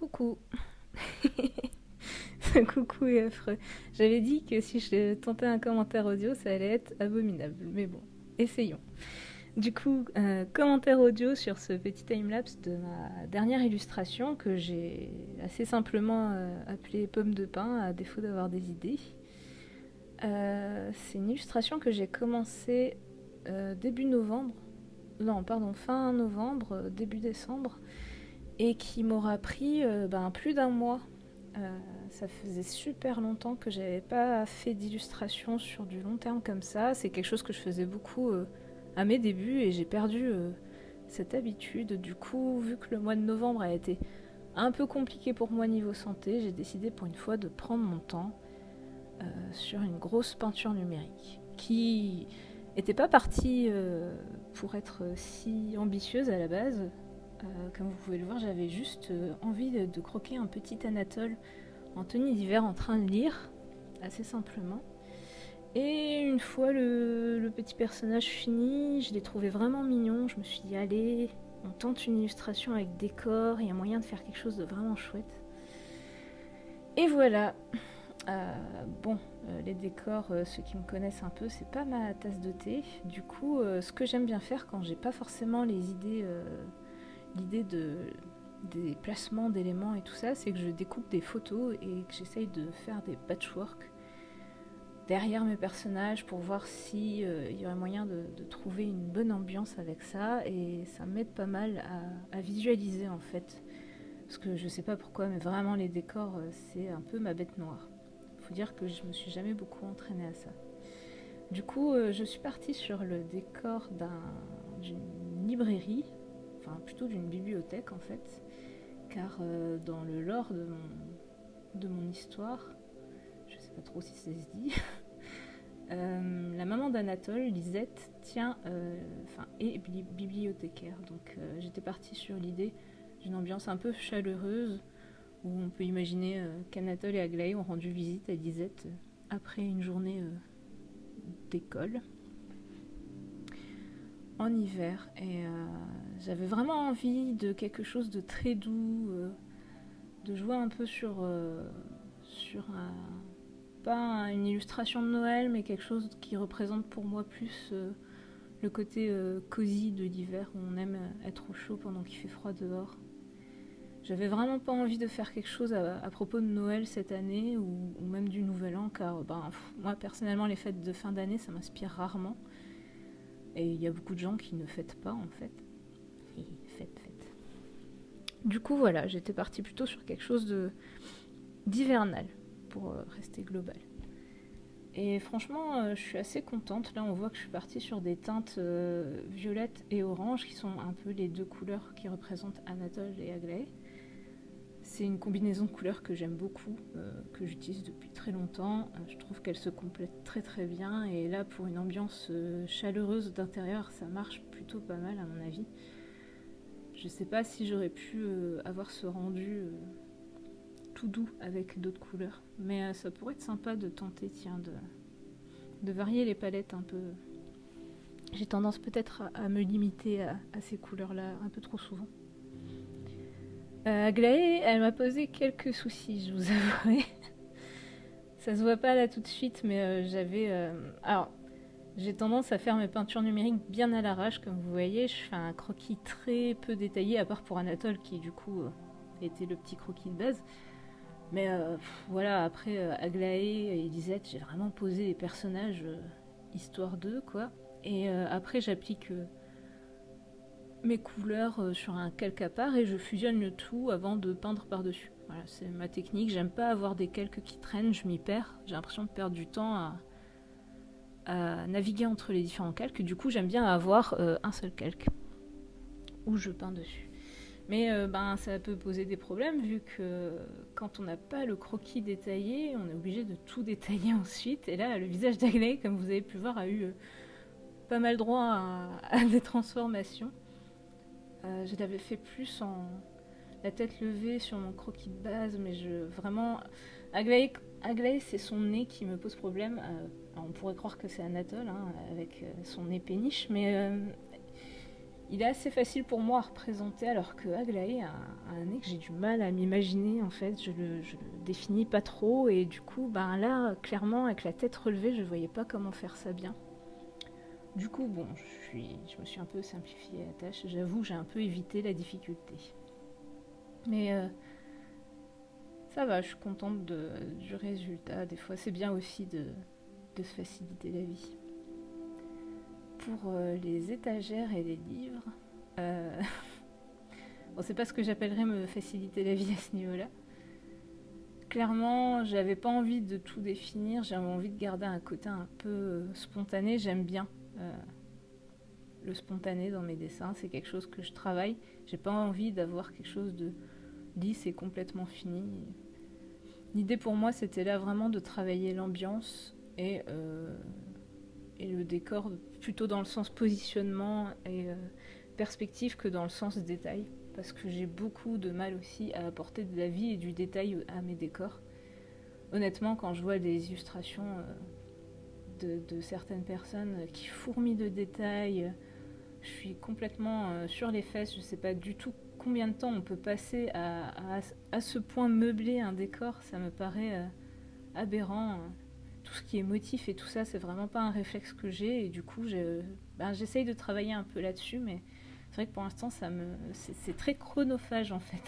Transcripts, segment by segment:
Coucou. Ce coucou est affreux. J'avais dit que si je tentais un commentaire audio, ça allait être abominable. Mais bon, essayons. Du coup, commentaire audio sur ce petit timelapse de ma dernière illustration que j'ai assez simplement appelée pomme de pin à défaut d'avoir des idées. C'est une illustration que j'ai commencée début novembre. Non, pardon, fin novembre, début décembre. Et qui m'aura pris plus d'un mois. Ça faisait super longtemps que j'avais pas fait d'illustration sur du long terme comme ça. C'est quelque chose que je faisais beaucoup à mes débuts et j'ai perdu cette habitude. Du coup, vu que le mois de novembre a été un peu compliqué pour moi niveau santé, j'ai décidé pour une fois de prendre mon temps sur une grosse peinture numérique qui n'était pas partie pour être si ambitieuse à la base. Comme vous pouvez le voir, j'avais juste envie de croquer un petit Anatole en tenue d'hiver en train de lire, assez simplement. Et une fois le petit personnage fini, je l'ai trouvé vraiment mignon. Je me suis dit, allez, on tente une illustration avec décor, il y a moyen de faire quelque chose de vraiment chouette. Et voilà. Les décors, ceux qui me connaissent un peu, c'est pas ma tasse de thé. Du coup, ce que j'aime bien faire quand j'ai pas forcément l'idée des placements d'éléments et tout ça, c'est que je découpe des photos et que j'essaye de faire des patchwork derrière mes personnages pour voir si y aurait moyen de trouver une bonne ambiance avec ça, et ça m'aide pas mal à visualiser en fait. Parce que je sais pas pourquoi, mais vraiment les décors, c'est un peu ma bête noire. Faut dire que je me suis jamais beaucoup entraînée à ça. Du coup, je suis partie sur le décor d'une librairie, enfin plutôt d'une bibliothèque en fait, car dans le lore de mon histoire, je sais pas trop si ça se dit, la maman d'Anatole, Lisette, est bibliothécaire. Donc j'étais partie sur l'idée d'une ambiance un peu chaleureuse, où on peut imaginer qu'Anatole et Aglaé ont rendu visite à Lisette après une journée d'école en hiver. Et j'avais vraiment envie de quelque chose de très doux, de jouer un peu sur pas une illustration de Noël, mais quelque chose qui représente pour moi plus le côté cosy de l'hiver, où on aime être au chaud pendant qu'il fait froid dehors. J'avais vraiment pas envie de faire quelque chose à propos de Noël cette année, ou même du Nouvel An, car moi personnellement les fêtes de fin d'année ça m'inspire rarement. Et il y a beaucoup de gens qui ne fêtent pas en fait. Et fête. Du coup voilà, j'étais partie plutôt sur quelque chose d'hivernal, pour rester global. Et franchement, je suis assez contente. Là on voit que je suis partie sur des teintes violettes et orange, qui sont un peu les deux couleurs qui représentent Anatole et Aglaé. C'est une combinaison de couleurs que j'aime beaucoup, que j'utilise depuis très longtemps. Je trouve qu'elle se complète très très bien, et là pour une ambiance chaleureuse d'intérieur, ça marche plutôt pas mal à mon avis. Je sais pas si j'aurais pu avoir ce rendu tout doux avec d'autres couleurs, mais ça pourrait être sympa de tenter, de varier les palettes un peu. J'ai tendance peut-être à me limiter à ces couleurs-là un peu trop souvent. Aglaé, elle m'a posé quelques soucis, je vous avouerai. Ça se voit pas là tout de suite, mais j'ai tendance à faire mes peintures numériques bien à l'arrache, comme vous voyez. Je fais un croquis très peu détaillé, à part pour Anatole, qui du coup était le petit croquis de base. Mais voilà, après Aglaé et Lisette, j'ai vraiment posé les personnages histoire d'eux, quoi. Et après, j'applique mes couleurs sur un calque à part, et je fusionne le tout avant de peindre par-dessus. Voilà, c'est ma technique. J'aime pas avoir des calques qui traînent, je m'y perds. J'ai l'impression de perdre du temps à naviguer entre les différents calques. Du coup, j'aime bien avoir un seul calque où je peins dessus. Mais ça peut poser des problèmes, vu que quand on n'a pas le croquis détaillé, on est obligé de tout détailler ensuite. Et là, le visage d'Aglaé, comme vous avez pu voir, a eu pas mal droit à des transformations. Je l'avais fait plus en la tête levée sur mon croquis de base, mais vraiment, Aglaé, c'est son nez qui me pose problème. On pourrait croire que c'est Anatole, avec son nez péniche, mais il est assez facile pour moi à représenter, alors que Aglaé a un nez que j'ai du mal à m'imaginer, en fait. Je le définis pas trop, et du coup, ben là, clairement, avec la tête relevée, je voyais pas comment faire ça bien. Du coup, bon, je me suis un peu simplifié la tâche. J'avoue, j'ai un peu évité la difficulté. Mais ça va, je suis contente du résultat. Des fois, c'est bien aussi de se faciliter la vie. Pour les étagères et les livres, bon, c'est pas ce que j'appellerais me faciliter la vie à ce niveau-là. Clairement, j'avais pas envie de tout définir, j'avais envie de garder un côté un peu spontané. J'aime bien le spontané dans mes dessins, c'est quelque chose que je travaille. J'ai pas envie d'avoir quelque chose de lisse et complètement fini. L'idée pour moi, c'était là vraiment de travailler l'ambiance et le décor plutôt dans le sens positionnement et perspective que dans le sens détail, parce que j'ai beaucoup de mal aussi à apporter de la vie et du détail à mes décors. Honnêtement, quand je vois des illustrations de certaines personnes qui fourmillent de détails, je suis complètement sur les fesses. Je sais pas du tout combien de temps on peut passer à ce point meubler un décor. Ça me paraît aberrant. Tout ce qui est motif et tout ça, c'est vraiment pas un réflexe que j'ai, et du coup j'essaye de travailler un peu là-dessus, mais c'est vrai que pour l'instant c'est très chronophage en fait.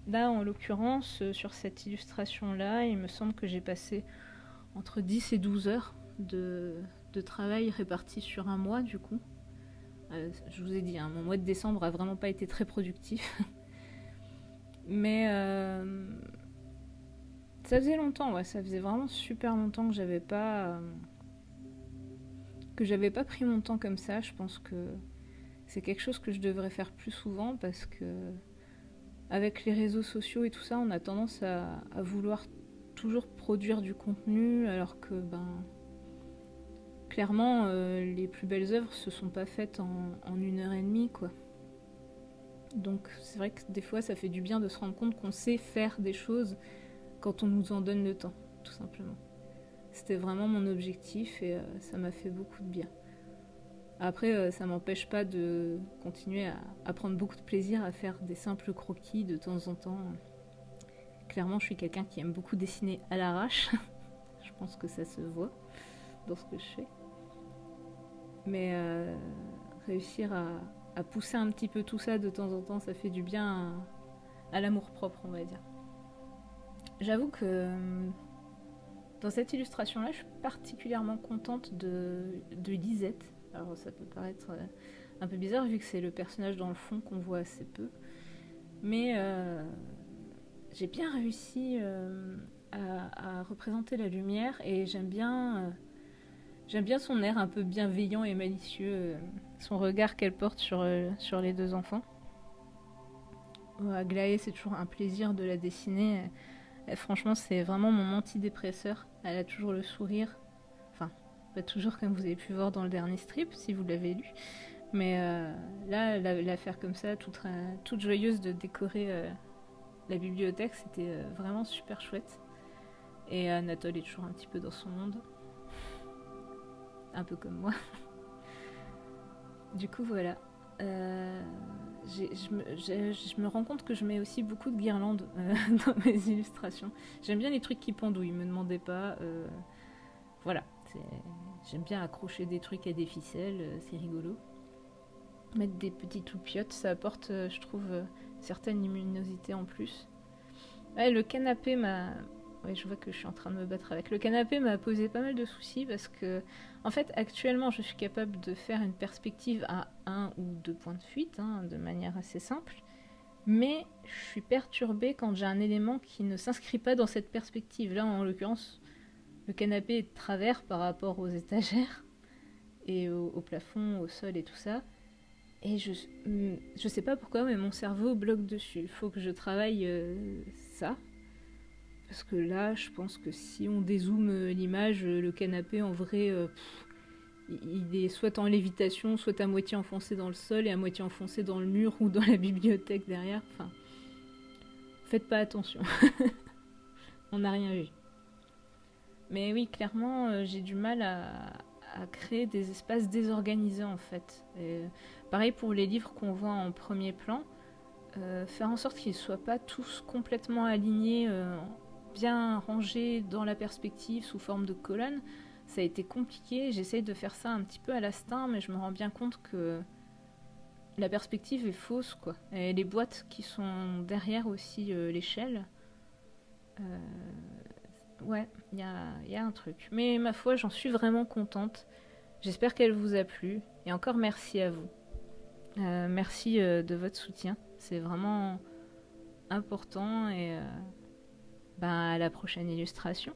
Là en l'occurrence, sur cette illustration là, il me semble que j'ai passé entre 10 et 12 heures de travail réparti sur un mois. Du coup je vous ai dit, mon mois de décembre a vraiment pas été très productif. Mais ça faisait longtemps, ouais, ça faisait vraiment super longtemps que j'avais pas pris mon temps comme ça. Je pense que c'est quelque chose que je devrais faire plus souvent, parce que avec les réseaux sociaux et tout ça, on a tendance à vouloir toujours produire du contenu, alors que clairement les plus belles œuvres se sont pas faites en 1 heure et demie, quoi. Donc c'est vrai que des fois ça fait du bien de se rendre compte qu'on sait faire des choses quand on nous en donne le temps, tout simplement. C'était vraiment mon objectif, et ça m'a fait beaucoup de bien. Après, ça m'empêche pas de continuer à prendre beaucoup de plaisir à faire des simples croquis de temps en temps. Clairement, je suis quelqu'un qui aime beaucoup dessiner à l'arrache. Je pense que ça se voit dans ce que je fais. Mais réussir à pousser un petit peu tout ça de temps en temps, ça fait du bien à l'amour-propre, on va dire. J'avoue que dans cette illustration-là, je suis particulièrement contente de Lisette. Alors ça peut paraître un peu bizarre vu que c'est le personnage dans le fond qu'on voit assez peu. Mais j'ai bien réussi à représenter la lumière, et j'aime bien son air un peu bienveillant et malicieux, son regard qu'elle porte sur les deux enfants. Aglaé, c'est toujours un plaisir de la dessiner. Franchement, c'est vraiment mon antidépresseur. Elle a toujours le sourire. Enfin, pas toujours, comme vous avez pu voir dans le dernier strip, si vous l'avez lu. Mais là, la faire comme ça, toute joyeuse de décorer la bibliothèque, c'était vraiment super chouette. Et Anatole est toujours un petit peu dans son monde. Un peu comme moi. Du coup, voilà. Je me rends compte que je mets aussi beaucoup de guirlandes dans mes illustrations. J'aime bien les trucs qui pendouillent, me demandez pas. Voilà, j'aime bien accrocher des trucs à des ficelles, c'est rigolo. Mettre des petites toupiottes, ça apporte, je trouve, certaine luminosité en plus. Ouais, le canapé m'a... Ouais, je vois que je suis en train de me battre avec. Le canapé m'a posé pas mal de soucis, parce que, en fait, actuellement, je suis capable de faire une perspective à 1 ou 2 points de fuite, de manière assez simple. Mais je suis perturbée quand j'ai un élément qui ne s'inscrit pas dans cette perspective. Là, en l'occurrence, le canapé est de travers par rapport aux étagères et au plafond, au sol et tout ça. Et je sais pas pourquoi, mais mon cerveau bloque dessus. Il faut que je travaille ça. Parce que là, je pense que si on dézoome l'image, le canapé, en vrai, il est soit en lévitation, soit à moitié enfoncé dans le sol et à moitié enfoncé dans le mur ou dans la bibliothèque derrière. Enfin, faites pas attention. On n'a rien vu. Mais oui, clairement, j'ai du mal à créer des espaces désorganisés en fait. Et pareil pour les livres qu'on voit en premier plan, faire en sorte qu'ils ne soient pas tous complètement alignés, bien rangés dans la perspective sous forme de colonnes, ça a été compliqué. J'essaye de faire ça un petit peu à l'instinct, mais je me rends bien compte que la perspective est fausse, quoi. Et les boîtes qui sont derrière aussi l'échelle, ouais, y a un truc. Mais ma foi, j'en suis vraiment contente. J'espère qu'elle vous a plu. Et encore merci à vous. Merci de votre soutien. C'est vraiment important. Et à la prochaine illustration.